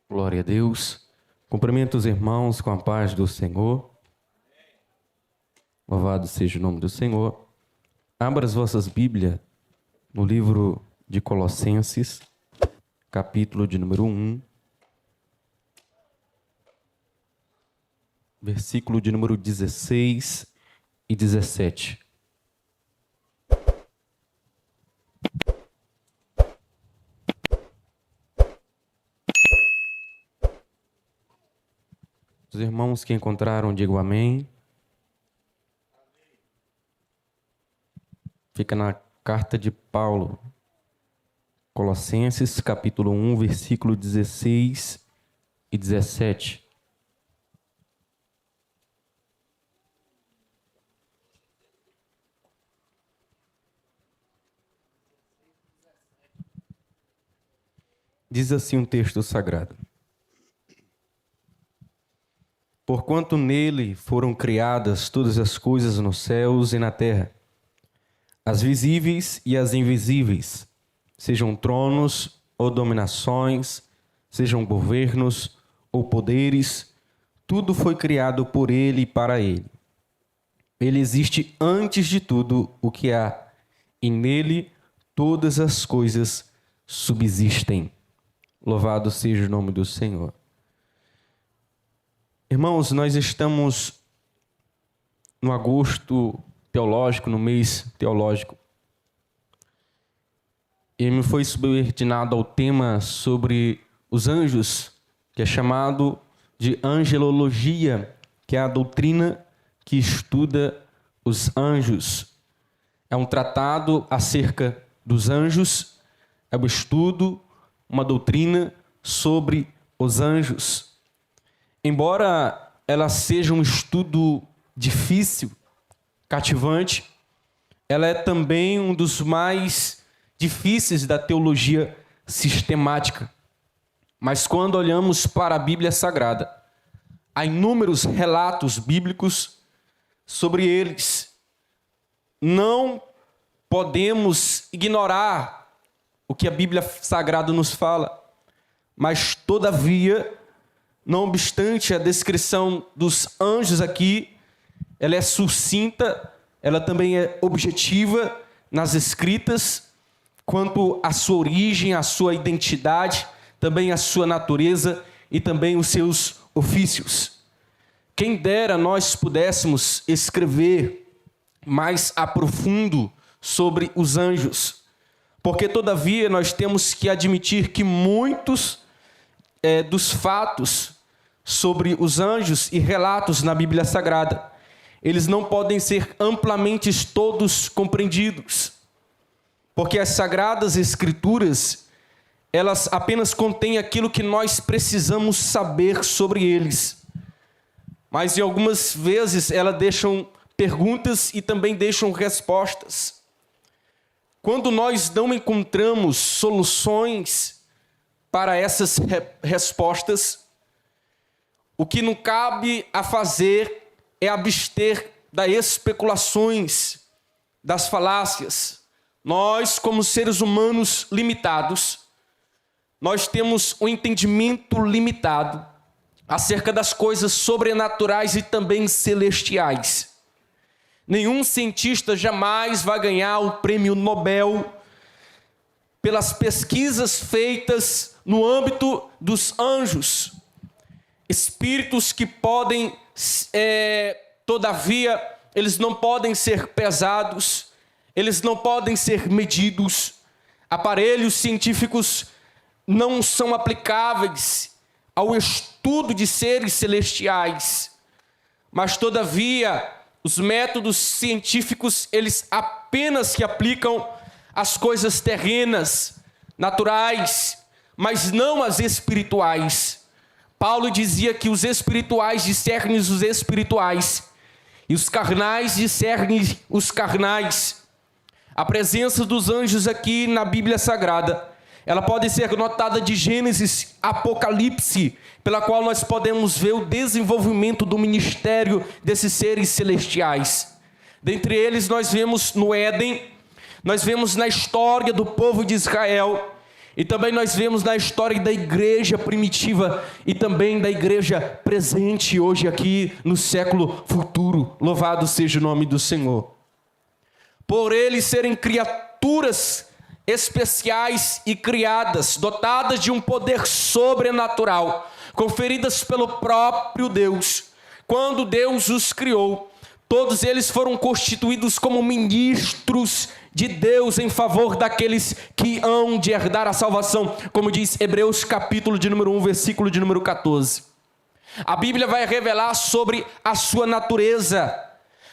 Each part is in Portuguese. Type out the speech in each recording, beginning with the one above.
Glória a Deus. Cumprimento os irmãos com a paz do Senhor. Louvado seja o nome do Senhor. Abra as vossas Bíblias no livro de Colossenses, capítulo de número 1, versículo de número 16 e 17. Os irmãos que encontraram, digam amém. Fica na carta de Paulo, Colossenses, capítulo 1, versículo 16 e 17. Diz assim um texto sagrado: Porquanto nele foram criadas todas as coisas nos céus e na terra, as visíveis e as invisíveis, sejam tronos ou dominações, sejam governos ou poderes, tudo foi criado por ele e para ele. Ele existe antes de tudo o que há, e nele todas as coisas subsistem. Louvado seja o nome do Senhor. Irmãos, nós estamos no agosto teológico, no mês teológico. E me foi subordinado ao tema sobre os anjos, que é chamado de angelologia, que é a doutrina que estuda os anjos. É um tratado acerca dos anjos, é um estudo, uma doutrina sobre os anjos. Embora ela seja um estudo difícil, cativante, ela é também um dos mais difíceis da teologia sistemática. Mas quando olhamos para a Bíblia Sagrada, há inúmeros relatos bíblicos sobre eles. Não podemos ignorar o que a Bíblia Sagrada nos fala, mas todavia, não obstante a descrição dos anjos aqui, ela é sucinta, ela também é objetiva nas escritas, quanto à sua origem, à sua identidade, também à sua natureza e também os seus ofícios. Quem dera nós pudéssemos escrever mais a profundo sobre os anjos, porque todavia nós temos que admitir que muitos dos fatos sobre os anjos e relatos na Bíblia Sagrada, eles não podem ser amplamente todos compreendidos, porque as Sagradas Escrituras, elas apenas contêm aquilo que nós precisamos saber sobre eles, mas em algumas vezes elas deixam perguntas e também deixam respostas. Quando nós não encontramos soluções para essas respostas, o que não cabe a fazer é abster das especulações, das falácias. Nós, como seres humanos limitados, nós temos um entendimento limitado acerca das coisas sobrenaturais e também celestiais. Nenhum cientista jamais vai ganhar o prêmio Nobel pelas pesquisas feitas no âmbito dos anjos. Espíritos que podem, todavia, eles não podem ser pesados, eles não podem ser medidos. Aparelhos científicos não são aplicáveis ao estudo de seres celestiais. Mas, todavia, os métodos científicos, eles apenas se aplicam às coisas terrenas, naturais, mas não às espirituais. Paulo dizia que os espirituais discernem os espirituais e os carnais discernem os carnais. A presença dos anjos aqui na Bíblia Sagrada, ela pode ser notada de Gênesis, Apocalipse, pela qual nós podemos ver o desenvolvimento do ministério desses seres celestiais. Dentre eles nós vemos no Éden, nós vemos na história do povo de Israel, E também nós vemos na história da igreja primitiva e também da igreja presente hoje aqui no século futuro. Louvado seja o nome do Senhor. Por eles serem criaturas especiais e criadas, dotadas de um poder sobrenatural, conferidas pelo próprio Deus. Quando Deus os criou, todos eles foram constituídos como ministros de Deus em favor daqueles que hão de herdar a salvação, como diz Hebreus capítulo de número 1, versículo de número 14. A Bíblia vai revelar sobre a sua natureza.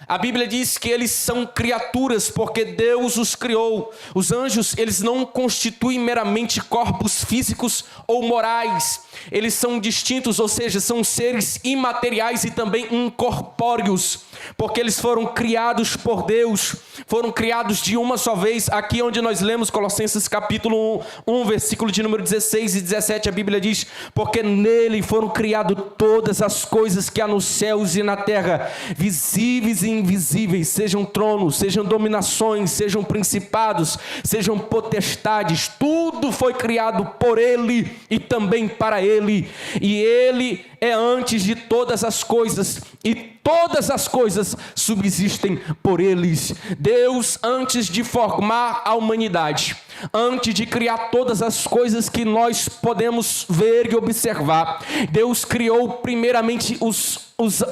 A Bíblia diz que eles são criaturas porque Deus os criou. Os anjos, eles não constituem meramente corpos físicos ou morais. Eles são distintos, ou seja, são seres imateriais e também incorpóreos, porque eles foram criados por Deus, foram criados de uma só vez. Aqui onde nós lemos Colossenses capítulo 1, versículo de número 16 e 17, a Bíblia diz: porque nele foram criadas todas as coisas que há nos céus e na terra, visíveis e invisíveis, sejam tronos, sejam dominações, sejam principados, sejam potestades, tudo foi criado por ele e também para ele, e ele é antes de todas as coisas, e todas as coisas subsistem por eles. Deus, antes de formar a humanidade, antes de criar todas as coisas que nós podemos ver e observar, Deus criou primeiramente os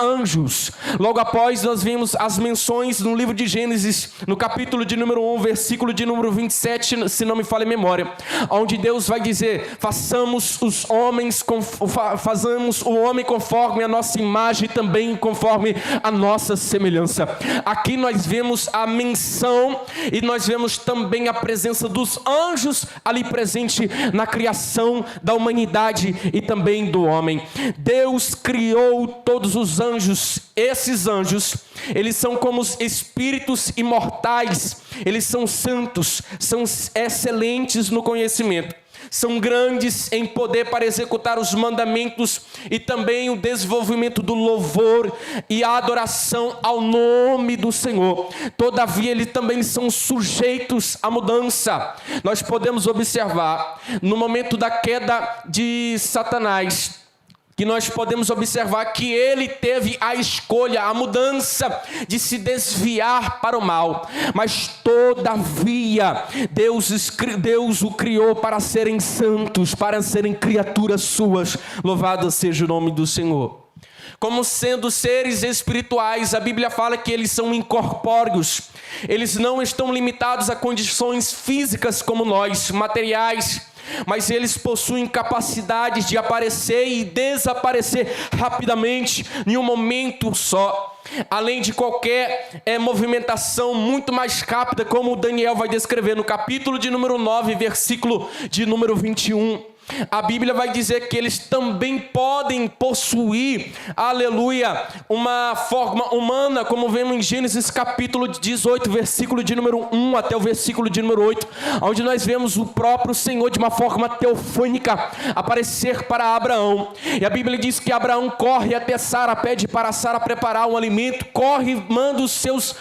anjos. Logo após nós vimos as menções no livro de Gênesis, no capítulo de número 1, versículo de número 27, se não me falha a memória, onde Deus vai dizer: façamos o homem conforme a nossa imagem e também conforme a nossa semelhança. Aqui nós vemos a menção e nós vemos também a presença dos anjos ali presente na criação da humanidade e também do homem. Deus criou todos os anjos. Esses anjos, eles são como os espíritos imortais, eles são santos, são excelentes no conhecimento, são grandes em poder para executar os mandamentos e também o desenvolvimento do louvor e a adoração ao nome do Senhor. Todavia, eles também são sujeitos à mudança. Nós podemos observar no momento da queda de Satanás, que nós podemos observar que ele teve a escolha, a mudança de se desviar para o mal, mas todavia Deus o criou para serem santos, para serem criaturas suas. Louvado seja o nome do Senhor. Como sendo seres espirituais, a Bíblia fala que eles são incorpóreos, eles não estão limitados a condições físicas como nós, materiais, mas eles possuem capacidade de aparecer e desaparecer rapidamente, em um momento só, além de qualquer movimentação muito mais rápida, como Daniel vai descrever no capítulo de número 9, versículo de número 21. A Bíblia vai dizer que eles também podem possuir, aleluia, uma forma humana, como vemos em Gênesis capítulo 18, versículo de número 1 até o versículo de número 8, onde nós vemos o próprio Senhor de uma forma teofânica aparecer para Abraão. E a Bíblia diz que Abraão corre até Sara, pede para Sara preparar um alimento, corre, manda os seus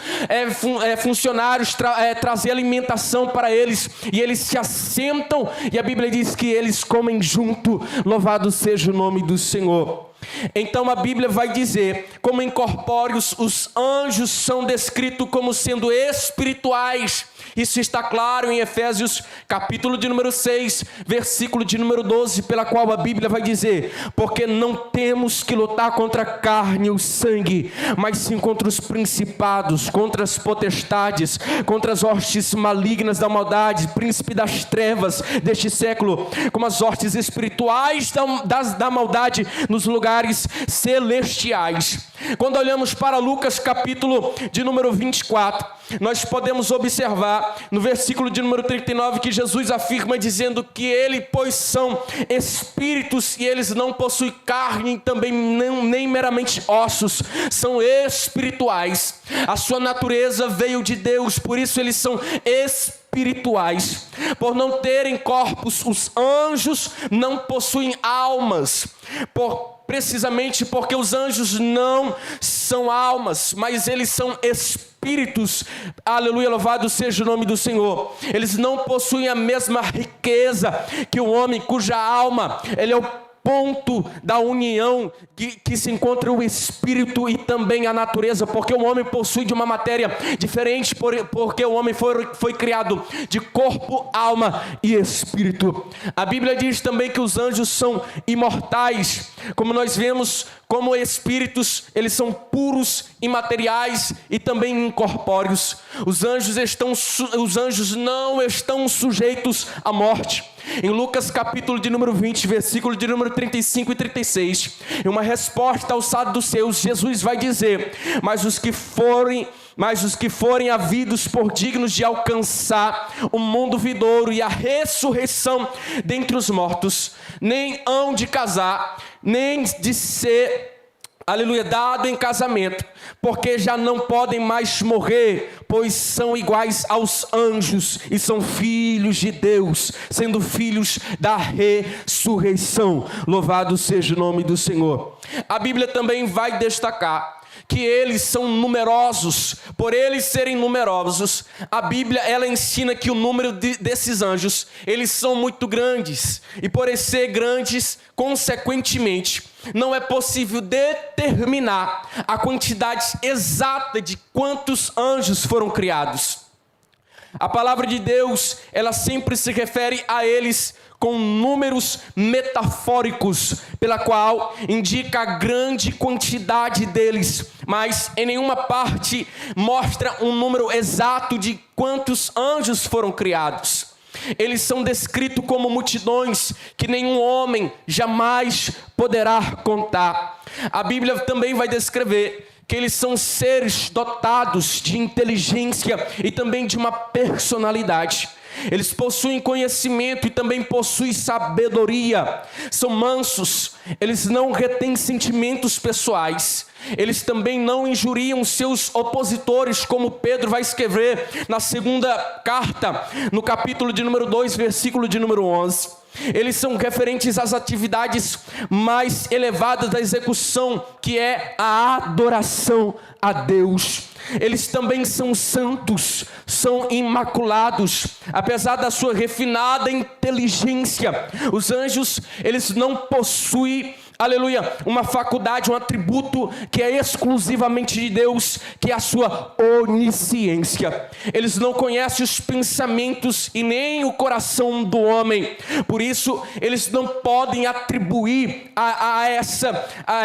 funcionários trazer alimentação para eles, e eles se assentam, e a Bíblia diz que eles comem junto. Louvado seja o nome do Senhor. Então a Bíblia vai dizer, como incorpóreos, os anjos são descritos como sendo espirituais. Isso está claro em Efésios capítulo de número 6, versículo de número 12, pela qual a Bíblia vai dizer: porque não temos que lutar contra a carne e o sangue, mas sim contra os principados, contra as potestades, contra as hostes malignas da maldade, príncipe das trevas deste século, como as hostes espirituais da maldade nos lugares celestiais. Quando olhamos para Lucas capítulo de número 24, nós podemos observar no versículo de número 39 que Jesus afirma dizendo que ele, pois são espíritos e eles não possuem carne, também nem meramente ossos, são espirituais. A sua natureza veio de Deus, por isso eles são espirituais. espirituais. Por não terem corpos, os anjos não possuem almas. Precisamente porque os anjos não são almas, mas eles são espíritos. Aleluia, louvado seja o nome do Senhor. Eles não possuem a mesma riqueza que o homem, cuja alma, ele é o ponto da união que se encontra o espírito e também a natureza, porque o homem possui de uma matéria diferente, porque o homem foi criado de corpo, alma e espírito. A Bíblia diz também que os anjos são imortais, como nós vemos, como espíritos, eles são puros, imateriais e também incorpóreos. Os anjos não estão sujeitos à morte. Em Lucas capítulo de número 20, versículo de número 35 e 36, em uma resposta ao Sábado dos Seus, Jesus vai dizer: mas os que forem havidos por dignos de alcançar o mundo vindouro e a ressurreição dentre os mortos, nem hão de casar, nem de ser, aleluia, dado em casamento, porque já não podem mais morrer, pois são iguais aos anjos e são filhos de Deus, sendo filhos da ressurreição. Louvado seja o nome do Senhor. A Bíblia também vai destacar que eles são numerosos. Por eles serem numerosos, a Bíblia ela ensina que o número desses anjos, eles são muito grandes, e por eles ser grandes, consequentemente, não é possível determinar a quantidade exata de quantos anjos foram criados. A palavra de Deus, ela sempre se refere a eles com números metafóricos, pela qual indica a grande quantidade deles, mas em nenhuma parte mostra um número exato de quantos anjos foram criados. Eles são descritos como multidões que nenhum homem jamais poderá contar. A Bíblia também vai descrever que eles são seres dotados de inteligência e também de uma personalidade. Eles possuem conhecimento e também possuem sabedoria. São mansos, eles não retêm sentimentos pessoais. Eles também não injuriam seus opositores, como Pedro vai escrever na segunda carta, no capítulo de número 2, versículo de número 11. Eles são referentes às atividades mais elevadas da execução, que é a adoração a Deus. Eles também são santos, são imaculados, apesar da sua refinada inteligência. Os anjos, eles não possuem, aleluia, uma faculdade, um atributo que é exclusivamente de Deus, que é a sua onisciência. Eles não conhecem os pensamentos e nem o coração do homem. Por isso, eles não podem atribuir a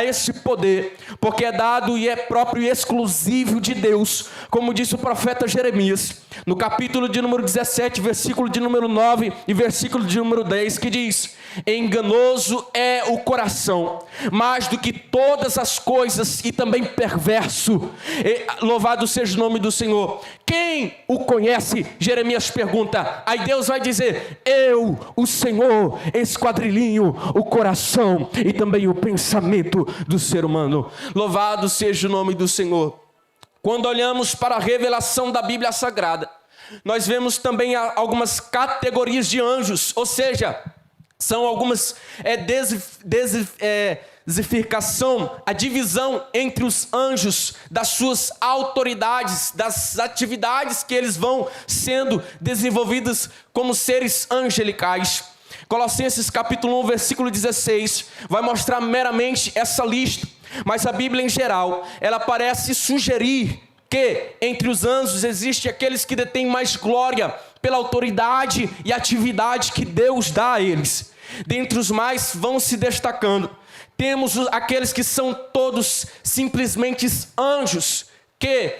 esse poder, porque é dado e é próprio e exclusivo de Deus, como disse o profeta Jeremias, no capítulo de número 17, versículo de número 9 e versículo de número 10, que diz: enganoso é o coração, mais do que todas as coisas, e também perverso. Louvado seja o nome do Senhor. Quem o conhece? Jeremias pergunta. Aí Deus vai dizer: eu, o Senhor, esquadrilhinho o coração e também o pensamento do ser humano. Louvado seja o nome do Senhor. Quando olhamos para a revelação da Bíblia Sagrada, nós vemos também algumas categorias de anjos, ou seja, são algumas a divisão entre os anjos, das suas autoridades, das atividades que eles vão sendo desenvolvidas como seres angelicais. Colossenses capítulo 1, versículo 16, vai mostrar meramente essa lista, mas a Bíblia em geral, ela parece sugerir que entre os anjos existem aqueles que detêm mais glória pela autoridade e atividade que Deus dá a eles. Dentre os mais vão se destacando. Temos aqueles que são todos simplesmente anjos, que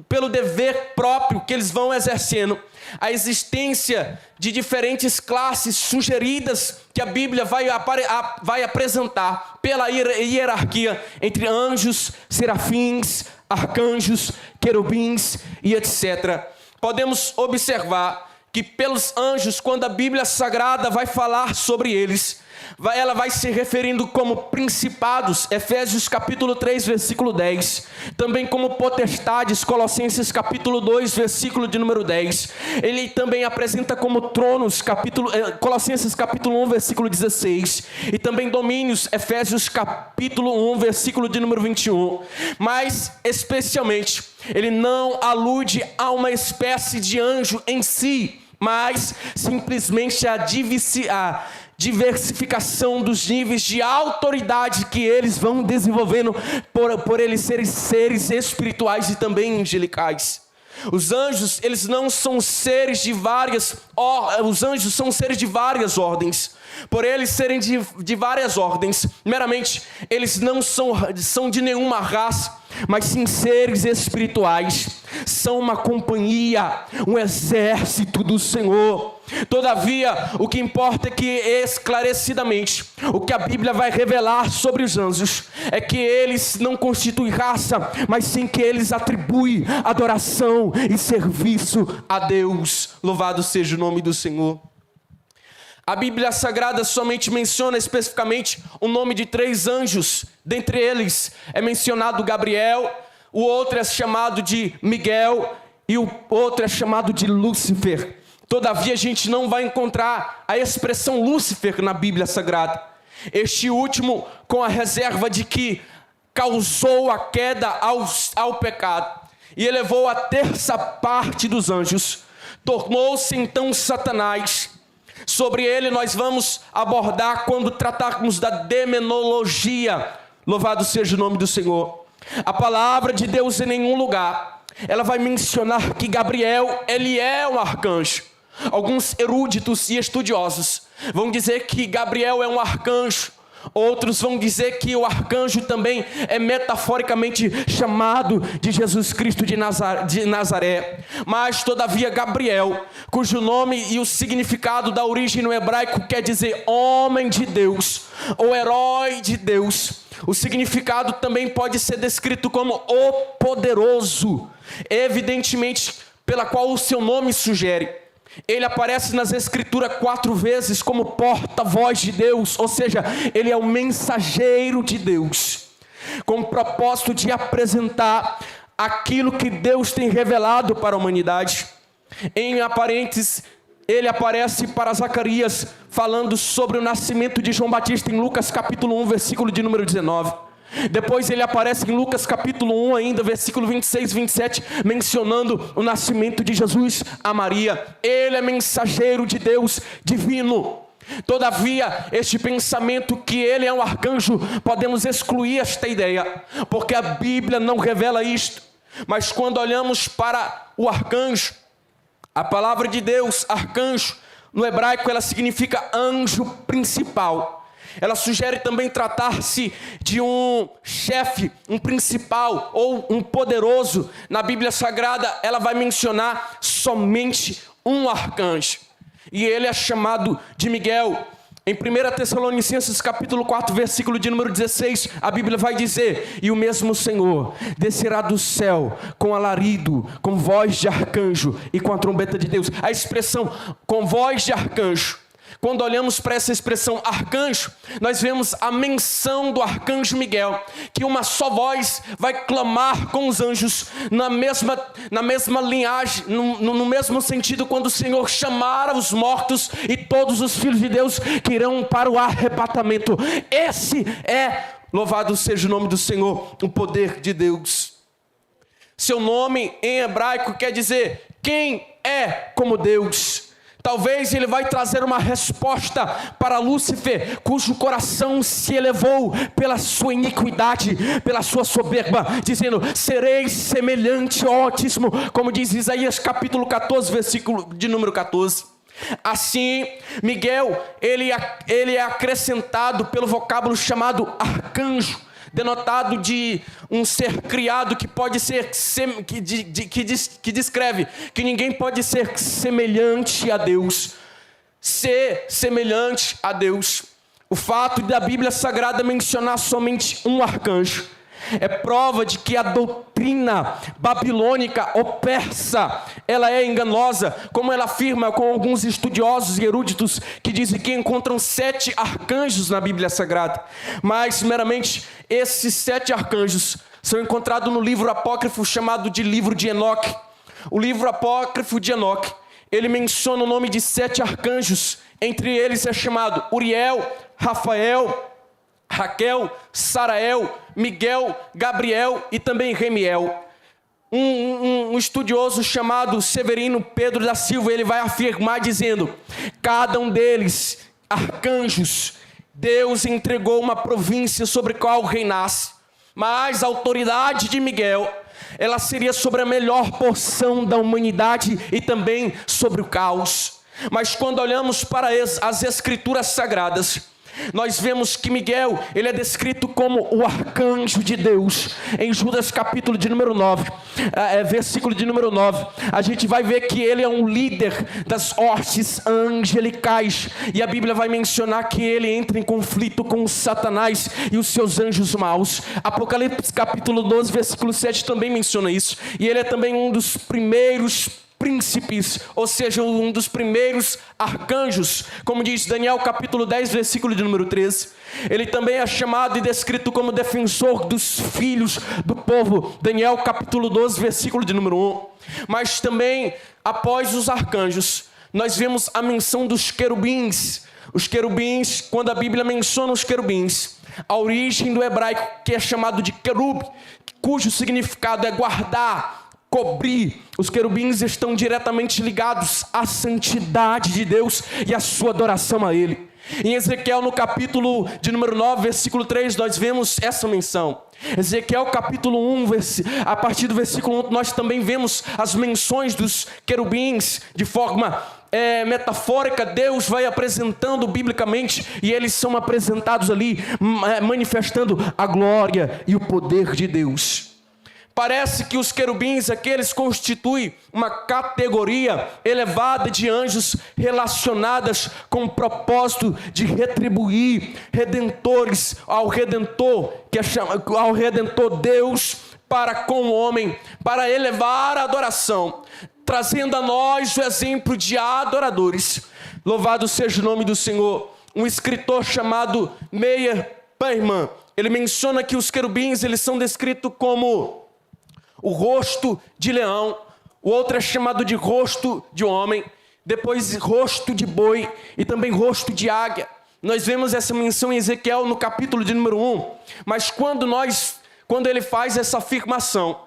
pelo dever próprio que eles vão exercendo, a existência de diferentes classes sugeridas que a Bíblia vai apresentar pela hierarquia entre anjos, serafins, arcanjos, querubins e etc. Podemos observar que pelos anjos, quando a Bíblia Sagrada vai falar sobre eles, ela vai se referindo como principados, Efésios capítulo 3, versículo 10. Também como potestades, Colossenses capítulo 2, versículo de número 10. Ele também apresenta como tronos, Colossenses capítulo 1, versículo 16. E também domínios, Efésios capítulo 1, versículo de número 21. Mas, especialmente, ele não alude a uma espécie de anjo em si, mas simplesmente a diversificação dos níveis de autoridade que eles vão desenvolvendo por eles serem seres espirituais e também angelicais. Os anjos, eles não são seres de os anjos são seres de várias ordens. Por eles serem de várias ordens, meramente, eles não são de nenhuma raça, mas sim seres espirituais. São uma companhia, um exército do Senhor. Todavia, o que importa é que esclarecidamente, o que a Bíblia vai revelar sobre os anjos, é que eles não constituem raça, mas sim que eles atribuem adoração e serviço a Deus. Louvado seja o nome do Senhor. A Bíblia Sagrada somente menciona especificamente o nome de 3 anjos. Dentre eles é mencionado Gabriel, o outro é chamado de Miguel e o outro é chamado de Lúcifer. Todavia a gente não vai encontrar a expressão Lúcifer na Bíblia Sagrada. Este último com a reserva de que causou a queda ao pecado e elevou a 1/3 dos anjos. Tornou-se então Satanás. Sobre ele nós vamos abordar quando tratarmos da demonologia. Louvado seja o nome do Senhor. A palavra de Deus em nenhum lugar, ela vai mencionar que Gabriel, ele é um arcanjo. Alguns eruditos e estudiosos vão dizer que Gabriel é um arcanjo. Outros vão dizer que o arcanjo também é metaforicamente chamado de Jesus Cristo de Nazaré. Mas, todavia, Gabriel, cujo nome e o significado da origem no hebraico quer dizer homem de Deus, ou herói de Deus. O significado também pode ser descrito como o poderoso, evidentemente pela qual o seu nome sugere. Ele aparece nas escrituras 4 vezes como porta-voz de Deus, ou seja, ele é o mensageiro de Deus, com o propósito de apresentar aquilo que Deus tem revelado para a humanidade. Em aparentes, ele aparece para Zacarias, falando sobre o nascimento de João Batista em Lucas capítulo 1, versículo de número 19. Depois ele aparece em Lucas capítulo 1 ainda, versículo 26 e 27, mencionando o nascimento de Jesus a Maria. Ele é mensageiro de Deus divino. Todavia, este pensamento que ele é um arcanjo, podemos excluir esta ideia, porque a Bíblia não revela isto. Mas quando olhamos para o arcanjo, a palavra de Deus, arcanjo, no hebraico ela significa anjo principal. Ela sugere também tratar-se de um chefe, um principal ou um poderoso. Na Bíblia Sagrada, ela vai mencionar somente um arcanjo. E ele é chamado de Miguel. Em 1 Tessalonicenses capítulo 4, versículo de número 16, a Bíblia vai dizer: e o mesmo Senhor descerá do céu com alarido, com voz de arcanjo e com a trombeta de Deus. A expressão com voz de arcanjo, quando olhamos para essa expressão arcanjo, nós vemos a menção do arcanjo Miguel, que uma só voz vai clamar com os anjos, na mesma linhagem, no mesmo sentido, quando o Senhor chamar os mortos e todos os filhos de Deus que irão para o arrebatamento. Esse é, louvado seja o nome do Senhor, o poder de Deus. Seu nome em hebraico quer dizer quem é como Deus. Talvez ele vai trazer uma resposta para Lúcifer, cujo coração se elevou pela sua iniquidade, pela sua soberba, dizendo: sereis semelhante ao Altíssimo, como diz Isaías capítulo 14, versículo de número 14. Assim, Miguel, ele é acrescentado pelo vocábulo chamado arcanjo, denotado de um ser criado que pode ser, que descreve que ninguém pode ser semelhante a Deus. Ser semelhante a Deus. O fato da Bíblia Sagrada mencionar somente um arcanjo É prova de que a doutrina babilônica ou persa, ela é enganosa, como ela afirma com alguns estudiosos e eruditos que dizem que encontram 7 arcanjos na Bíblia Sagrada. Mas, meramente, esses 7 arcanjos são encontrados no livro apócrifo chamado de livro de Enoque. O livro apócrifo de Enoque, ele menciona o nome de 7 arcanjos. Entre eles é chamado Uriel, Rafael, Raquel, Sarael, Miguel, Gabriel e também Remiel. Um estudioso chamado Severino Pedro da Silva, ele vai afirmar dizendo: cada um deles, arcanjos, Deus entregou uma província sobre a qual reinasse, mas a autoridade de Miguel, ela seria sobre a melhor porção da humanidade e também sobre o caos. Mas quando olhamos para as escrituras sagradas, nós vemos que Miguel, ele é descrito como o arcanjo de Deus. Em Judas capítulo de número 9, versículo de número 9, a gente vai ver que ele é um líder das hostes angelicais. E a Bíblia vai mencionar que ele entra em conflito com Satanás e os seus anjos maus. Apocalipse capítulo 12, versículo 7 também menciona isso. E ele é também um dos primeiros príncipes, ou seja, um dos primeiros arcanjos, como diz Daniel capítulo 10, versículo de número 13. Ele também é chamado e descrito como defensor dos filhos do povo, Daniel capítulo 12, versículo de número 1. Mas também, após os arcanjos, nós vemos a menção dos querubins. Os querubins, quando a Bíblia menciona os querubins, a origem do hebraico, que é chamado de querub, cujo significado é guardar, cobrir. Os querubins estão diretamente ligados à santidade de Deus e à sua adoração a Ele. Em Ezequiel, no capítulo de número 9, versículo 3, nós vemos essa menção. Ezequiel capítulo 1, a partir do versículo 1, nós também vemos as menções dos querubins de forma metafórica. Deus vai apresentando biblicamente e eles são apresentados ali, manifestando a glória e o poder de Deus. Parece que os querubins, aqueles constituem uma categoria elevada de anjos relacionadas com o propósito de retribuir redentores ao Redentor, ao Redentor Deus para com o homem, para elevar a adoração, trazendo a nós o exemplo de adoradores. Louvado seja o nome do Senhor. Um escritor chamado Meyer Perman, ele menciona que os querubins, eles são descritos como o rosto de leão, o outro é chamado de rosto de homem, depois rosto de boi e também rosto de águia. Nós vemos essa menção em Ezequiel no capítulo de número 1, mas quando ele faz essa afirmação,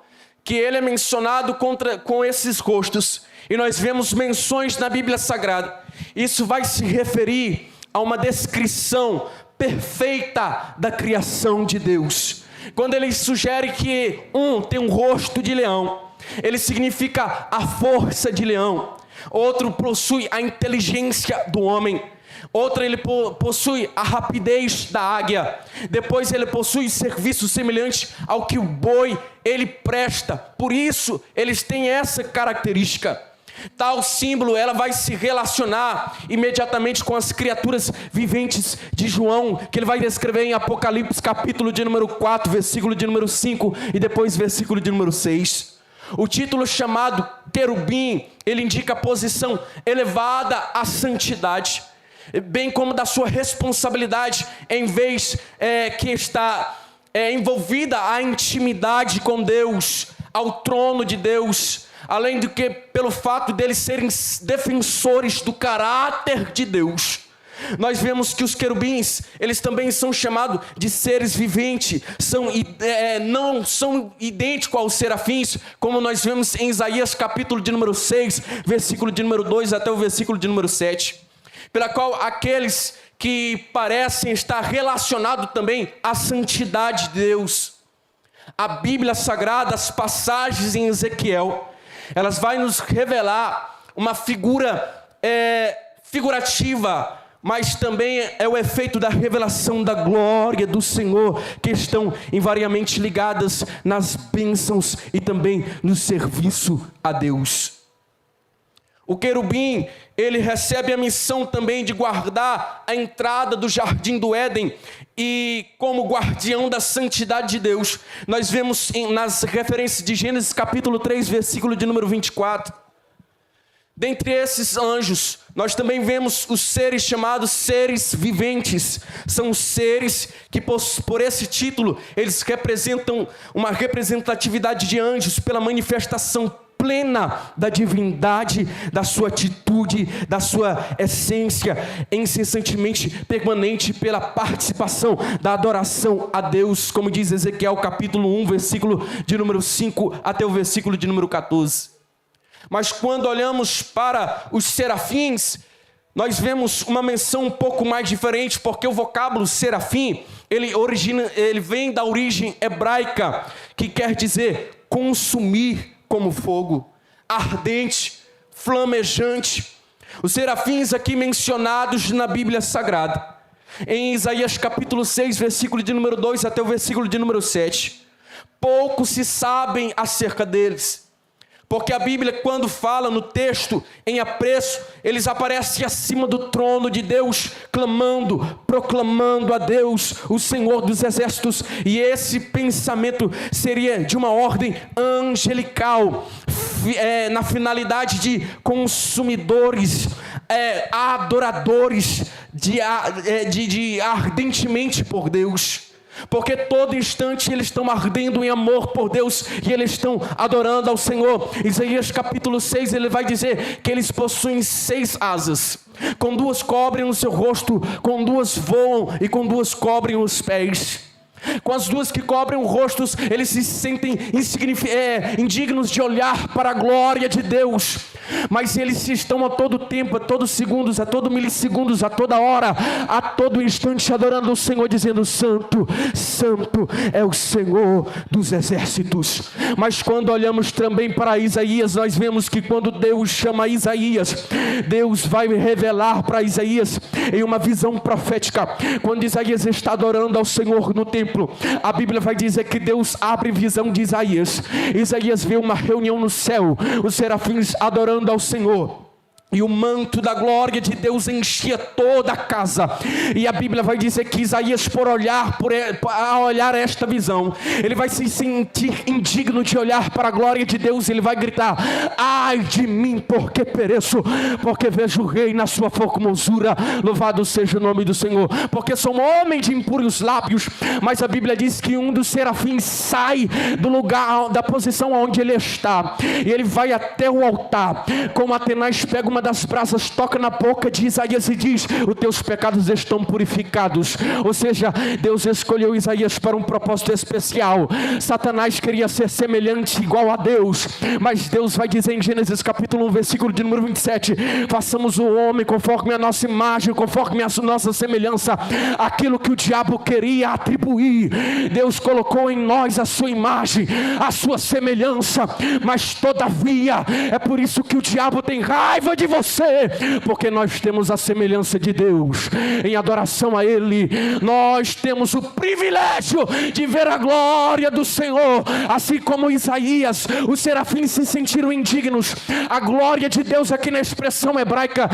que ele é mencionado com esses rostos, e nós vemos menções na Bíblia Sagrada, isso vai se referir a uma descrição perfeita da criação de Deus. Quando ele sugere que um tem um rosto de leão, ele significa a força de leão. Outro possui a inteligência do homem. Outro, ele possui a rapidez da águia. Depois ele possui serviço semelhante ao que o boi ele presta. Por isso eles têm essa característica. Tal símbolo, ela vai se relacionar imediatamente com as criaturas viventes de João, que ele vai descrever em Apocalipse capítulo de número 4, versículo de número 5 e depois versículo de número 6. O título chamado querubim, ele indica a posição elevada à santidade, bem como da sua responsabilidade, em vez que está envolvida a intimidade com Deus, ao trono de Deus, além do que pelo fato deles serem defensores do caráter de Deus. Nós vemos que os querubins, eles também são chamados de seres viventes, não são idênticos aos serafins, como nós vemos em Isaías capítulo de número 6, versículo de número 2 até o versículo de número 7, pela qual aqueles que parecem estar relacionados também à santidade de Deus. A Bíblia Sagrada, as passagens em Ezequiel, elas vão nos revelar uma figura figurativa, mas também é o efeito da revelação da glória do Senhor, que estão invariavelmente ligadas nas bênçãos e também no serviço a Deus. O querubim, ele recebe a missão também de guardar a entrada do jardim do Éden, e como guardião da santidade de Deus, nós vemos nas referências de Gênesis capítulo 3, versículo de número 24. Dentre esses anjos, nós também vemos os seres chamados seres viventes. São seres que, por esse título, eles representam uma representatividade de anjos pela manifestação plena da divindade, da sua atitude, da sua essência, incessantemente permanente pela participação da adoração a Deus, como diz Ezequiel capítulo 1, versículo de número 5 até o versículo de número 14. Mas quando olhamos para os serafins, nós vemos uma menção um pouco mais diferente, porque o vocábulo serafim, ele vem da origem hebraica, que quer dizer consumir como fogo, ardente, flamejante. Os serafins aqui mencionados na Bíblia Sagrada, em Isaías capítulo 6, versículo de número 2 até o versículo de número 7, pouco se sabem acerca deles. Porque a Bíblia, quando fala no texto em apreço, eles aparecem acima do trono de Deus, clamando, proclamando a Deus, o Senhor dos exércitos. E esse pensamento seria de uma ordem angelical, na finalidade de consumidores, adoradores, de ardentemente por Deus. Porque todo instante eles estão ardendo em amor por Deus e eles estão adorando ao Senhor. Isaías capítulo 6, ele vai dizer que eles possuem 6 asas. Com 2 cobrem o seu rosto, com 2 voam e com 2 cobrem os pés. Com as 2 que cobrem o rosto, eles se sentem indignos de olhar para a glória de Deus. Mas eles estão a todo tempo, a todos segundos, a todo milissegundos, a toda hora, a todo instante adorando o Senhor, dizendo: Santo, Santo é o Senhor dos exércitos. Mas quando olhamos também para Isaías, nós vemos que quando Deus chama Isaías, Deus vai revelar para Isaías em uma visão profética. Quando Isaías está adorando ao Senhor no templo, a Bíblia vai dizer que Deus abre visão de Isaías. Isaías vê uma reunião no céu, os serafins adorando ao Senhor, e o manto da glória de Deus enchia toda a casa. E a Bíblia vai dizer que Isaías, ao olhar esta visão, ele vai se sentir indigno de olhar para a glória de Deus. Ele vai gritar: ai de mim, porque pereço, porque vejo o rei na sua formosura. Louvado seja o nome do Senhor. Porque sou um homem de impuros lábios. Mas a Bíblia diz que um dos serafins sai do lugar, da posição onde ele está, e ele vai até o altar. Como Atenaz pega uma das brasas, toca na boca de Isaías e diz: os teus pecados estão purificados. Ou seja, Deus escolheu Isaías para um propósito especial. Satanás queria ser semelhante, igual a Deus, mas Deus vai dizer em Gênesis capítulo 1, versículo de número 27, façamos o homem conforme a nossa imagem, conforme a nossa semelhança. Aquilo que o diabo queria atribuir, Deus colocou em nós a sua imagem, a sua semelhança. Mas todavia, é por isso que o diabo tem raiva de você, porque nós temos a semelhança de Deus. Em adoração a Ele, nós temos o privilégio de ver a glória do Senhor. Assim como Isaías, os serafins se sentiram indignos. A glória de Deus, aqui na expressão hebraica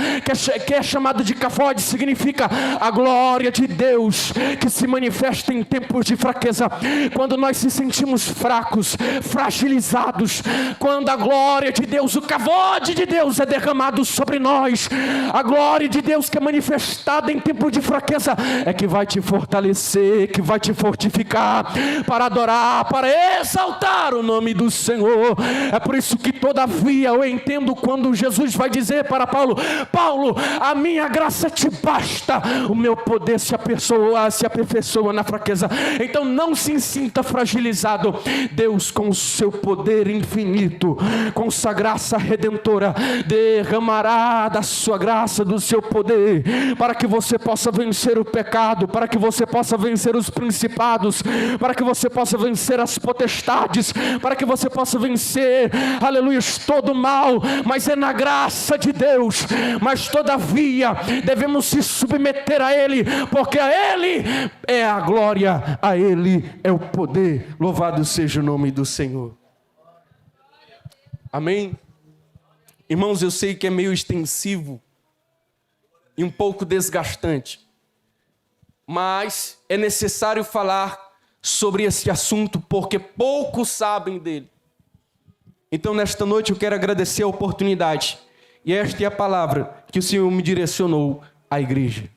que é chamada de kavod, significa a glória de Deus que se manifesta em tempos de fraqueza. Quando nós se sentimos fracos, fragilizados, quando a glória de Deus, o kavod de Deus é derramado sobre nós, a glória de Deus que é manifestada em tempo de fraqueza é que vai te fortalecer, que vai te fortificar para adorar, para exaltar o nome do Senhor. É por isso que todavia eu entendo quando Jesus vai dizer para Paulo: Paulo, a minha graça te basta, o meu poder se aperfeiçoa na fraqueza. Então não se sinta fragilizado. Deus, com o seu poder infinito, com sua graça redentora, derramará da sua graça, do seu poder, para que você possa vencer o pecado, para que você possa vencer os principados, para que você possa vencer as potestades, para que você possa vencer, aleluia, todo o mal. Mas é na graça de Deus. Mas todavia devemos se submeter a Ele, porque a Ele é a glória, a Ele é o poder. Louvado seja o nome do Senhor. Amém? Irmãos, eu sei que é meio extensivo e um pouco desgastante, mas é necessário falar sobre esse assunto porque poucos sabem dele. Então, nesta noite, eu quero agradecer a oportunidade. E esta é a palavra que o Senhor me direcionou à igreja.